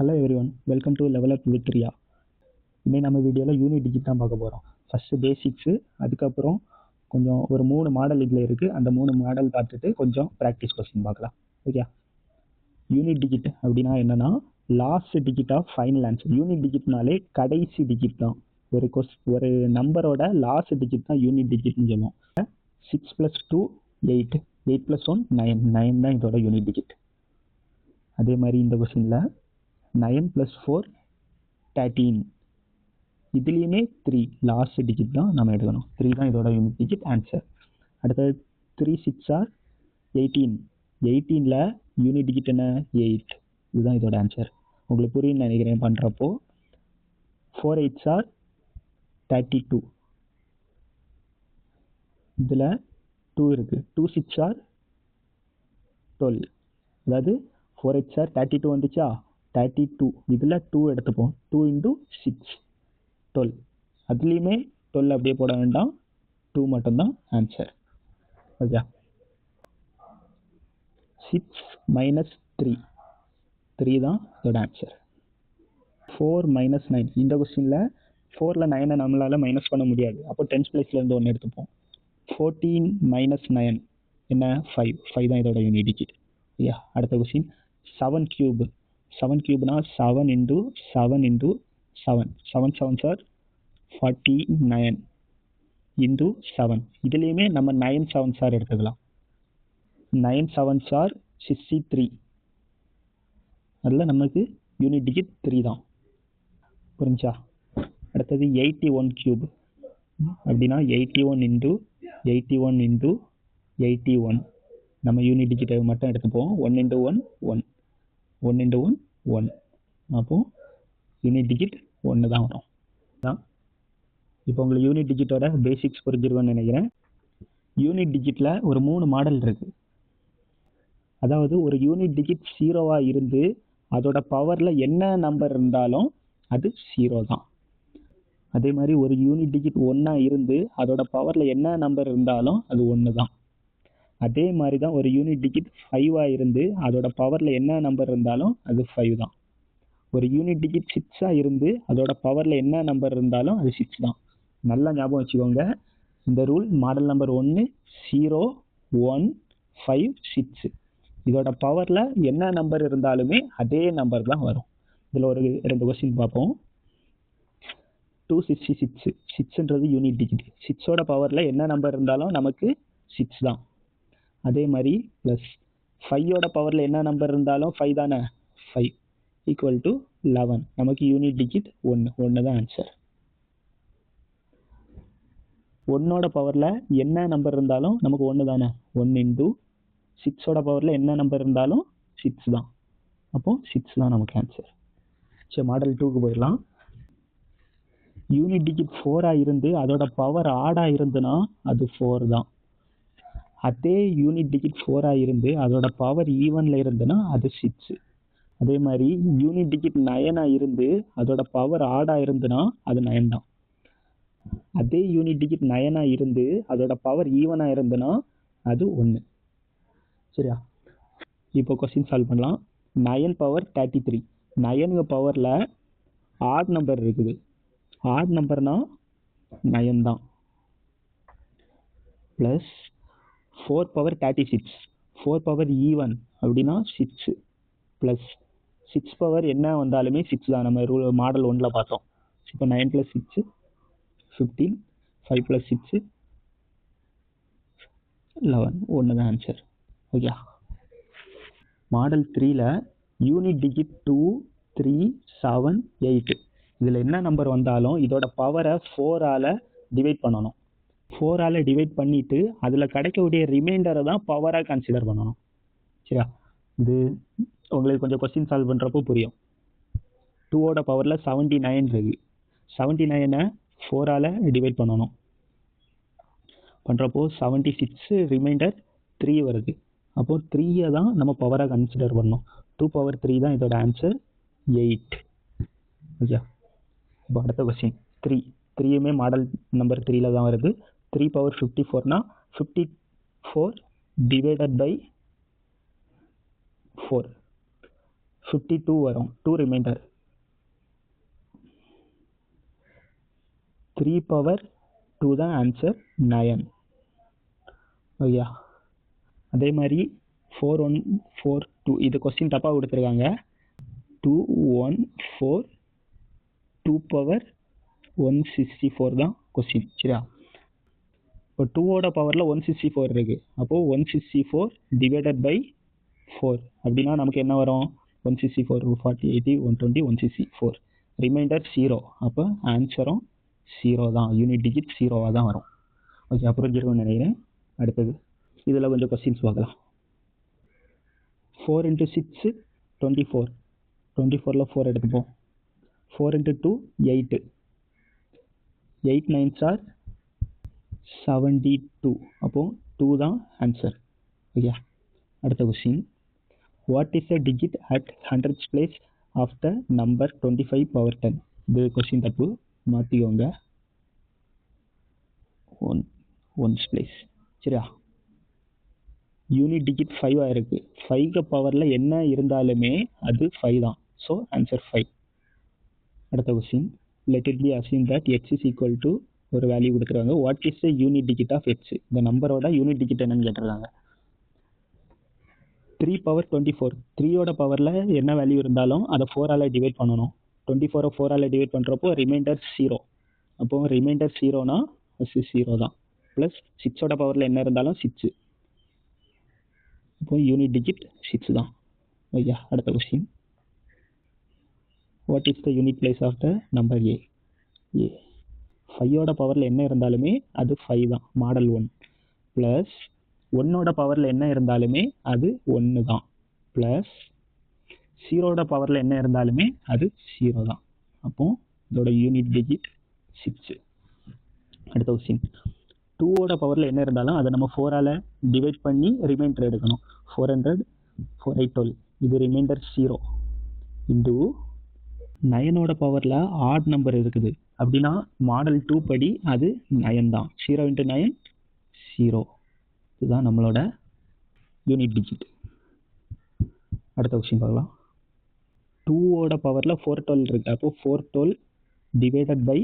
Hello everyone, welcome to level up with Riya. இன்னைக்கு நம்ம வீடியோவில் யூனிட் டிஜிட் தான் பார்க்க போகிறோம். ஃபஸ்ட்டு பேசிக்ஸு, அதுக்கப்புறம் கொஞ்சம் ஒரு 3 மாடல் இதில் இருக்குது. அந்த 3 மாடல் பார்த்துட்டு கொஞ்சம் ப்ராக்டிஸ் கொஸ்டின் பார்க்கலாம். ஓகே, யூனிட் டிஜிட் அப்படின்னா என்னென்னா last digit of final answer. Unit டிஜிட்னாலே கடைசி டிஜிட் தான். ஒரு நம்பரோட லாஸ்ட் டிஜிட் தான் யூனிட் டிஜிட்னு சொல்லுவோம். 6 + 2 8, 8 + 1 9, 9 தான் இதோட யூனிட் டிஜிட். அதே மாதிரி இந்த கொஸ்டினில் 9 + 4 13, இதுலேயுமே 3 லாஸ்ட் டிஜிட் தான் நம்ம எடுக்கணும். 3 தான் இதோட யூனிட் டிஜிட் ஆன்சர். அடுத்தது 3 × 6 = 18, 18ல் யூனிட் டிஜிட் என்ன 8, இதுதான் இதோட ஆன்சர். உங்களுக்கு புரியுன்னு நினைக்கிறேன் பண்ணுறப்போ. 4 × 8 = 32, இதில் 2 இருக்குது. 2 × 6 = 12, அதாவது 4 × 8 = 32 வந்துச்சா, 32 இதில் 2 எடுத்துப்போம். 2 × 6 12, அதுலேயுமே 12 அப்படியே போட வேண்டாம், 2 மட்டும்தான் ஆன்சர். ஓகே, 6 - 3, 3 தான் இதோட ஆன்சர். 4 - 9, இந்த கொஸ்டினில் 4ல் 9 நம்மளால் மைனஸ் பண்ண முடியாது. அப்போ 10th பிளேஸ்லேருந்து 1 எடுத்துப்போம். 14 - 9 என்ன 5, 5 தான் இதோட யூனிட் டிஜிட். ஐயா, அடுத்த கொஸ்டின் 7 ³ 7 ³ 7 × 7 × 7, 7 7s are 49 × 7, இதுலேயுமே நம்ம 9 7s are எடுத்துக்கலாம். 9 7s are 63, அதில் நமக்கு யூனிட் டிஜிட் 3 தான். புரிஞ்சா? அடுத்தது 81 ³ அப்படின்னா 81 × 81 × 81, நம்ம யூனிட் டிஜிட்டை மட்டும் எடுத்துப்போம். 1 × 1 1, 1 × 1 1, அப்போது யூனிட் டிஜிட் 1 தான் வரும். இப்போ உங்களுக்கு யூனிட் டிஜிட்டோட பேசிக்ஸ் புரிஞ்சிருக்கும்னு நினைக்கிறேன். யூனிட் டிஜிட்டில் ஒரு 3 மாடல் இருக்குது. அதாவது ஒரு யூனிட் டிஜிட் 0வா இருந்து அதோட பவரில் என்ன நம்பர் இருந்தாலும் அது 0 தான். அதே மாதிரி ஒரு யூனிட் டிஜிட் 1ஆ இருந்து அதோட பவரில் என்ன நம்பர் இருந்தாலும் அது 1 தான். அதே மாதிரி தான் ஒரு யூனிட் டிஜிட் 5ஆ இருந்து அதோட பவரில் என்ன நம்பர் இருந்தாலும் அது 5 தான். ஒரு யூனிட் டிஜிட் 6ஆ இருந்து அதோட பவரில் என்ன நம்பர் இருந்தாலும் அது 6 தான். நல்லா ஞாபகம் வச்சுக்கோங்க இந்த ரூல். மாடல் நம்பர் 1 0 1 5 6, இதோட பவரில் என்ன நம்பர் இருந்தாலுமே அதே நம்பர் தான் வரும். இதில் ஒரு 2 கொஸ்டின் பார்ப்போம். 266, 6ன்றது யூனிட் டிஜிட். 6ஓட பவரில் என்ன நம்பர் இருந்தாலும் நமக்கு 6 தான். அதே மாதிரி ப்ளஸ் 5ஓட பவரில் என்ன நம்பர் இருந்தாலும் 5 தானே, 5 = 11, நமக்கு யூனிட் டிஜிட் 1 தான் ஆன்சர். 1ஓட பவரில் என்ன நம்பர் இருந்தாலும் நமக்கு 1 தானே, 1 × 6ஓட பவரில் என்ன நம்பர் இருந்தாலும் 6 தான். அப்போது 6 தான் நமக்கு ஆன்சர். சரி, மாடல் 2க்கு போயிடலாம். யூனிட் டிஜிட் 4ஆ இருந்து அதோட பவர் ஆடாக இருந்துன்னா அது 4 தான். அதே யூனிட் டிஜிட் 4ஆ இருந்து அதோட பவர் ஈவனில் இருந்துன்னா அது 6. அதே மாதிரி யூனிட் டிஜிட் 9ஆ இருந்து அதோட பவர் ஆடாக இருந்துன்னா அது 9 தான். அதே யூனிட் டிஜிட் 9ஆ இருந்து அதோட பவர் ஈவனாக இருந்துன்னா அது 1. சரியா? இப்போ கொஸ்டின் சால்வ் பண்ணலாம். 9 பவர் 33, 9 பவரில் ஆட் நம்பர் இருக்குது. ஆட் நம்பர்னா 9 தான். ப்ளஸ் 4 பவர் 36, 4 பவர் ஈவன் அப்படின்னா 6, ப்ளஸ் 6 பவர் என்ன வந்தாலுமே 6 தான். நம்ம மாடல் 1ல் பார்த்தோம். இப்போ 9 + 6 15, 5 + 6 11, 1 தான் ஆன்சர். ஓகே, மாடல் 3ல் யூனிட் டிஜிட் 2 3 7 8, இதில் என்ன நம்பர் வந்தாலும் இதோட பவரை 4ஆல் டிவைட் பண்ணணும். 4ஆல் டிவைட் பண்ணிவிட்டு அதில் கிடைக்கக்கூடிய ரிமைண்டரை தான் பவராக கன்சிடர் பண்ணணும். சரியா? இது உங்களுக்கு கொஞ்சம் கொஸ்டின் சால்வ் பண்ணுறப்போ புரியும். 2ஓட பவரில் 79 இருக்குது. 79ஐ 4ஆல் டிவைட் பண்ணணும். பண்ணுறப்போ 76, ரிமைண்டர் 3 வருது. அப்போது 3ஐ தான் நம்ம பவராக கன்சிடர் பண்ணணும். 2 பவர் 3 தான் இதோட ஆன்சர் 8. ஓகே, இப்போ அடுத்த கொஸ்டின் 3யுமே மாடல் நம்பர் 3ல் தான் வருது. 3 பவர் 54னா 54 ÷ 4, 52 வரும். 2 ரிமைண்டர். 3 பவர் 2 தான் ஆன்சர் 9. ஓகே. அதே மாதிரி 4142 இது கொஸ்டின் தப்பாக கொடுத்துருக்காங்க. 2142 பவர் 164 தான் கொஸ்டின். சரியா? இப்போ 2ஓட பவரில் 164 இருக்கு. அப்போது 164 டிவைடட் பை 4 அப்படின்னா நமக்கு என்ன வரும்? 164 40 80 120 164 ரிமைண்டர் 0. அப்போ ஆன்சரும் 0 தான். யூனிட் டிஜிட் 0வாக தான் வரும். ஓகே, அப்புறம் இருக்கும்னு நினைக்கிறேன். அடுத்தது இதில் கொஞ்சம் கொஸ்டின்ஸ் பார்க்கலாம். 4 × 6 24. 24ல் 4 எடுத்துப்போம். 4 × 2 8. 8 9s are 72. அப்போது 2 தான் ஆன்சர். ஓகே. அடுத்த question. What is the digit at 100th place of the number 25 power 10? இது கொஸ்டின் தப்பு, மாற்றிக்கோங்க. 1's place. சரியா? யூனிட் டிஜிட் 5 இருக்கு. 5 பவரில் என்ன இருந்தாலுமே அது 5 தான். So answer 5. அடுத்த question. Let it be assume that x is equal to ஒரு வேல்யூ கொடுத்துருக்காங்க. What is the unit digit of x? இந்த நம்பரோட யூனிட் டிஜிட் என்னன்னு கேட்டிருக்காங்க. 3 பவர் 24. 3ஓட பவரில் என்ன வேல்யூ இருந்தாலும் அதை 4ஆல் டிவைட் பண்ணணும். 24 4ஆல் டிவைட் பண்ணுறப்போ ரிமைண்டர் 0. அப்போது ரிமைண்டர் 0னா 0 தான். ப்ளஸ் 6ஓட பவரில் என்ன இருந்தாலும் 6. இப்போ யூனிட் டிஜிட் 6 தான். ஓகே. அடுத்த question. What is the unit place of the number A? 5ஓட பவரில் என்ன இருந்தாலுமே அது 5 தான். மாடல் 1. ப்ளஸ் 1ஓட பவரில் என்ன இருந்தாலுமே அது 1 தான். ப்ளஸ் 0ஓட பவரில் என்ன இருந்தாலுமே அது 0 தான். அப்போது இதோட யூனிட் டிஜிட் 6. அடுத்த கொஸ்டின். 2ஓட பவரில் என்ன இருந்தாலும் அதை நம்ம 4ஆல் டிவைட் பண்ணி ரிமைண்டர் எடுக்கணும். 400 4 8 12. இது ரிமைண்டர் 0 இன்டு 9ஓட பவரில் ஆட் நம்பர் இருக்குது. அப்படின்னா மாடல் 2 படி அது 9 தான். 0 × 9 0. இதுதான் நம்மளோட யூனிட் டிஜிட். அடுத்த கொஸ்டின் பார்க்கலாம். 2ஓட பவரில் 412 இருக்குது. அப்போது 412 டிவைடட் பை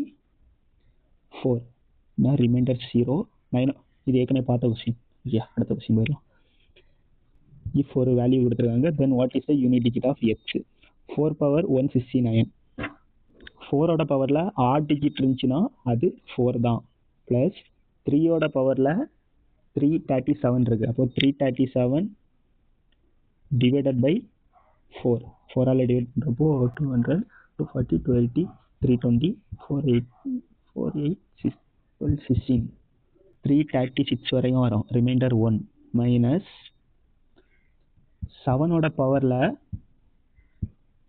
4 ரிமைண்டர் 0. 9 இது ஏற்கனவே பார்த்த கொஸ்டின். ஓகே. அடுத்த கொஸ்டின் போயிடலாம். இஃப் ஒரு வேல்யூ கொடுத்துருக்காங்க, then what is the unit digit of x? 4 power 169. 4ஓட பவரில் ஆட் டிஜிட் இருந்துச்சுன்னா அது 4 தான். ப்ளஸ் 3ஓட பவரில் 337 இருக்குது. அப்போது 337 டிவைடட் பை 4. 4ஆல் டிவைட் பண்ணுறப்போ 200 240 280 320 4 8 12 16 336 வரையும் வரும். ரிமைண்டர் 1 மைனஸ் 7ஓட பவரில்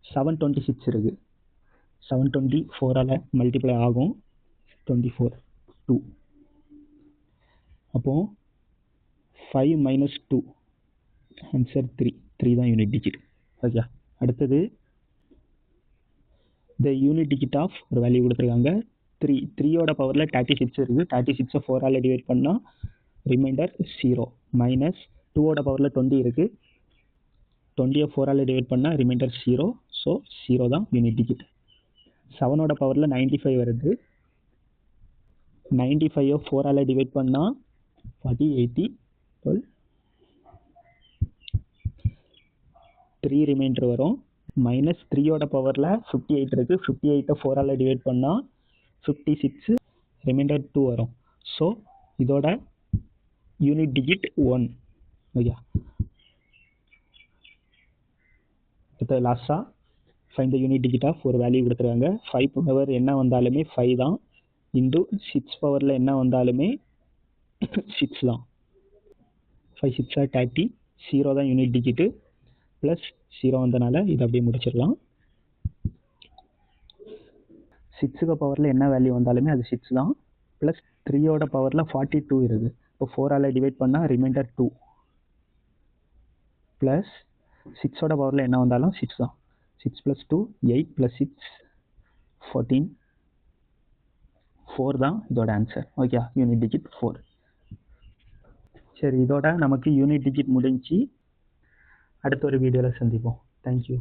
726 இருக்குது. 720 4ஆல் மல்டிப்ளை ஆகும். 24 2. அப்போது 5 மைனஸ் 2 ஆன்சர் 3 தான் யூனிட் டிஜிட். ஓகே. அடுத்தது த யூனிட் டிஜிட் ஆஃப் ஒரு வேல்யூ கொடுத்துருக்காங்க. 3ஓட பவரில் 36 இருக்குது. 36 4ஆல் டிவைட் பண்ணால் ரிமைண்டர் 0 மைனஸ் 2ஓட பவரில் 20 இருக்குது. 20 4ஆல் டிவைட் பண்ணால் ரிமைண்டர் 0. ஸோ 0 தான் யூனிட் டிஜிட். 7ஓட பவரில் 95 வருது. 95 4ஆல் டிவைட் பண்ணால் 40 80 12 3 ரிமைண்டர் வரும். மைனஸ் 3ஓட பவரில் 58 இருக்குது. 58 4ஆல் டிவைட் பண்ணால் 56 ரிமைண்டர் 2 வரும். ஸோ இதோட யூனிட் டிஜிட் 1. ஓகே. இப்போ லாஸ்ட்டாக find the unit digit of ஒரு வேல்யூ கொடுத்துருக்காங்க. 5 பவர் என்ன வந்தாலுமே 5 தான். இன்டு 6 பவரில் என்ன வந்தாலுமே 6 தான். 5 6 30. 0 தான் யூனிட் டிஜிட்டு. ப்ளஸ் 0 வந்தனால இதை அப்படியே முடிச்சிடலாம். 6 பவரில் என்ன வேல்யூ வந்தாலுமே அது 6 தான். ப்ளஸ் 3ஓட பவரில் 42 இருக்குது. இப்போ 4ஆல் டிவைட் பண்ணால் ரிமைண்டர் 2. ப்ளஸ் 6ஓட பவரில் என்ன வந்தாலும் 6 தான். 6 + 2 8 + 6 14 4 தான் இதோட ஆன்சர். ஓகே. Unit digit 4. சரி, இதோட நமக்கு யூனிட் டிஜிட் முடிஞ்சு அடுத்த ஒரு வீடியோவில் சந்திப்போம். தேங்க்யூ.